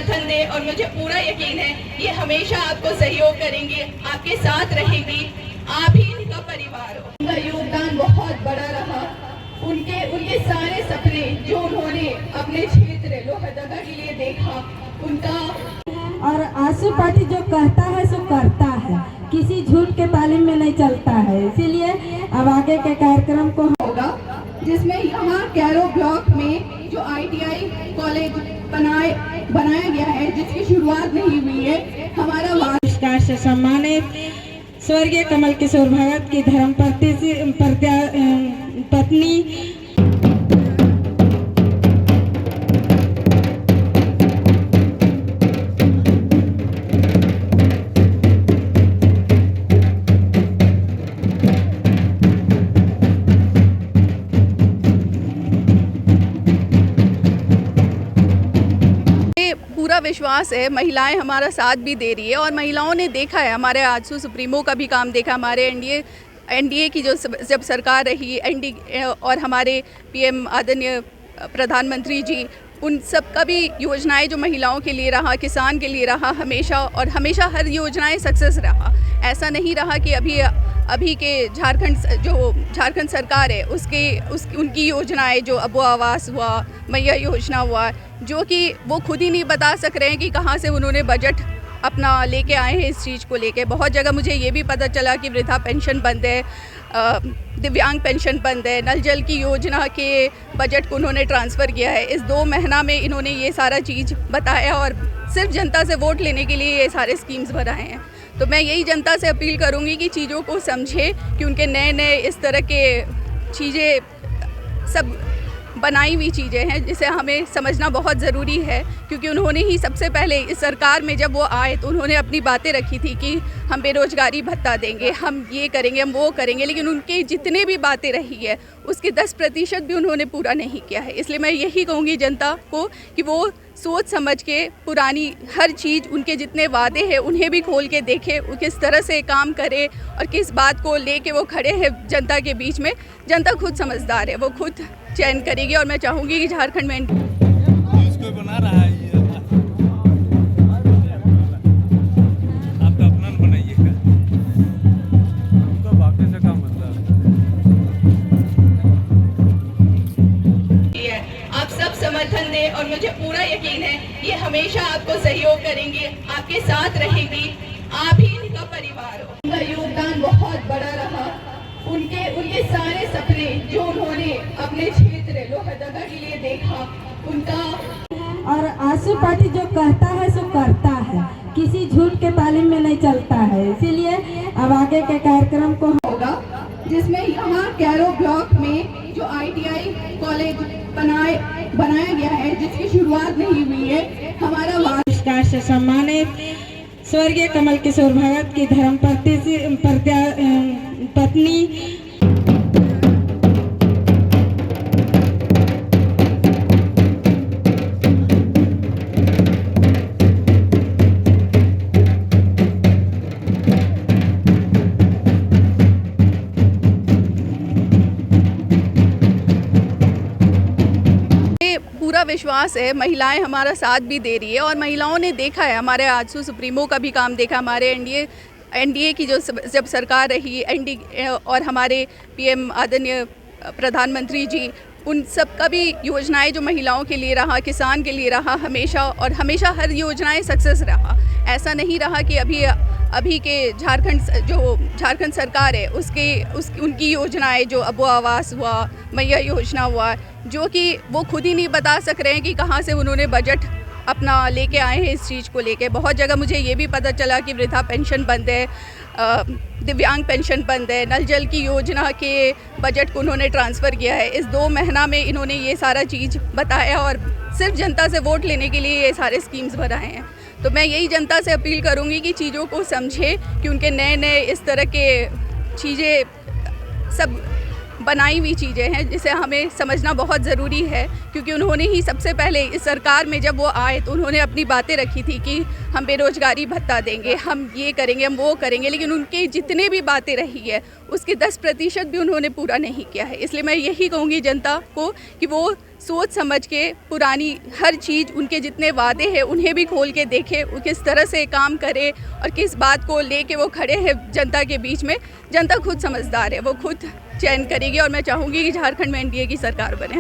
समर्थन दें और मुझे पूरा यकीन है ये हमेशा आपको सहयोग करेंगी, आपके साथ रहेंगी, आप ही इनका परिवार हो। उनका योगदान बहुत बड़ा रहा। उनके सारे सपने जो उन्होंने अपने क्षेत्र लोहरदगा के लिए देखा, उनका और आंसू पार्टी जो कहता है सो करता है, किसी झूठ के तालीम में नहीं चलता है। इसीलिए अब आगे के कार्यक्रम को होगा जिसमें यहाँ कैरो ब्लॉक में जो ITI कॉलेज बनाया गया है, जिसकी शुरुआत नहीं हुई है, हमारा पुरस्कार से सम्मानित स्वर्गीय कमल किशोर भगत की धर्म पत्नी पूरा विश्वास है, महिलाएं हमारा साथ भी दे रही है और महिलाओं ने देखा है, हमारे आजसू सुप्रीमो का भी काम देखा, हमारे एनडीए की जो जब सरकार रही, एनडीए और हमारे PM आदरणीय प्रधानमंत्री जी, उन सब का भी योजनाएं जो महिलाओं के लिए रहा, किसान के लिए रहा, हमेशा हर योजनाएं सक्सेस रहा। ऐसा नहीं रहा कि अभी के झारखंड सरकार है उनकी योजनाएं जो अबो आवास हुआ, मैया योजना हुआ, जो कि वो खुद ही नहीं बता सक रहे हैं कि कहाँ से उन्होंने बजट अपना लेके आए हैं इस चीज़ को लेके। बहुत जगह मुझे ये भी पता चला कि वृद्धा पेंशन बंद है, दिव्यांग पेंशन बंद है, नल जल की योजना के बजट को उन्होंने ट्रांसफ़र किया है। इस 2 महीना में इन्होंने ये सारा चीज़ बताया और सिर्फ जनता से वोट लेने के लिए ये सारे स्कीम्स बनाए हैं। तो मैं यही जनता से अपील करूँगी कि चीज़ों को समझे कि उनके नए इस तरह के चीज़ें सब बनाई हुई चीज़ें हैं जिसे हमें समझना बहुत ज़रूरी है, क्योंकि उन्होंने ही सबसे पहले इस सरकार में जब वो आए तो उन्होंने अपनी बातें रखी थी कि हम बेरोज़गारी भत्ता देंगे, हम ये करेंगे, हम वो करेंगे, लेकिन उनके जितने भी बातें रही है उसके 10% भी उन्होंने पूरा नहीं किया है। इसलिए मैं यही कहूँगी जनता को कि वो सोच समझ के पुरानी हर चीज़, उनके जितने वादे हैं उन्हें भी खोल के देखे, वो किस तरह से काम करे और किस बात को लेके वो खड़े हैं जनता के बीच में। जनता खुद समझदार है, वो खुद चयन करेगी और मैं चाहूँगी कि झारखंड में इसको बना रहा है ये आप तो अपना बनाइएगा, उनका बाकी से काम मतलब आप सब समर्थन दें और मुझे पूरा यकीन है ये हमेशा आपको सहयोग करेंगी, आपके साथ रहेगी, आप ही इनका परिवार हो। उनका योगदान बहुत बड़ा रहा। उनके सारे सपने जो उन्होंने अपने क्षेत्र लोहरदगा के लिए देखा, उनका और आंसू पार्टी जो कहता है सो करता है, किसी झूठ के तालीम में नहीं चलता है। इसीलिए अब आगे के कार्यक्रम को होगा जिसमें यहाँ कैरो ब्लॉक में जो ITI कॉलेज बनाया गया है, जिसकी शुरुआत नहीं हुई है, हमारा पुरस्कार से सम्मानित स्वर्गीय कमल किशोर भगत की धर्म पत्नी पूरा विश्वास है, महिलाएं हमारा साथ भी दे रही है और महिलाओं ने देखा है, हमारे आजसू सुप्रीमो का भी काम देखा, हमारे एनडीए की जो जब सरकार रही, एनडीए और हमारे PM आदरणीय प्रधानमंत्री जी, उन सब का भी योजनाएं जो महिलाओं के लिए रहा, किसान के लिए रहा, हमेशा हर योजनाएं सक्सेस रहा। ऐसा नहीं रहा कि अभी के झारखंड सरकार है उनकी योजनाएं जो अबो आवास हुआ, मैया योजना हुआ, जो कि वो खुद ही नहीं बता सक रहे हैं कि कहाँ से उन्होंने बजट अपना लेके आए हैं इस चीज़ को लेके। बहुत जगह मुझे ये भी पता चला कि वृद्धा पेंशन बंद है, दिव्यांग पेंशन बंद है, नल जल की योजना के बजट को उन्होंने ट्रांसफ़र किया है। इस 2 महीना में इन्होंने ये सारा चीज़ बताया और सिर्फ जनता से वोट लेने के लिए ये सारे स्कीम्स बनाए हैं। तो मैं यही जनता से अपील करूँगी कि चीज़ों को समझे कि उनके नए इस तरह के चीज़ें सब बनाई हुई चीज़ें हैं जिसे हमें समझना बहुत ज़रूरी है, क्योंकि उन्होंने ही सबसे पहले इस सरकार में जब वो आए तो उन्होंने अपनी बातें रखी थी कि हम बेरोज़गारी भत्ता देंगे, हम ये करेंगे, हम वो करेंगे, लेकिन उनके जितने भी बातें रही है उसके 10% भी उन्होंने पूरा नहीं किया है। इसलिए मैं यही कहूँगी जनता को कि वो सोच समझ के पुरानी हर चीज़, उनके जितने वादे हैं उन्हें भी खोल के देखे, वो किस तरह से काम करे और किस बात को लेके वो खड़े हैं जनता के बीच में। जनता खुद समझदार है, वो खुद चयन करेगी और मैं चाहूँगी कि झारखंड में एनडीए की सरकार बने।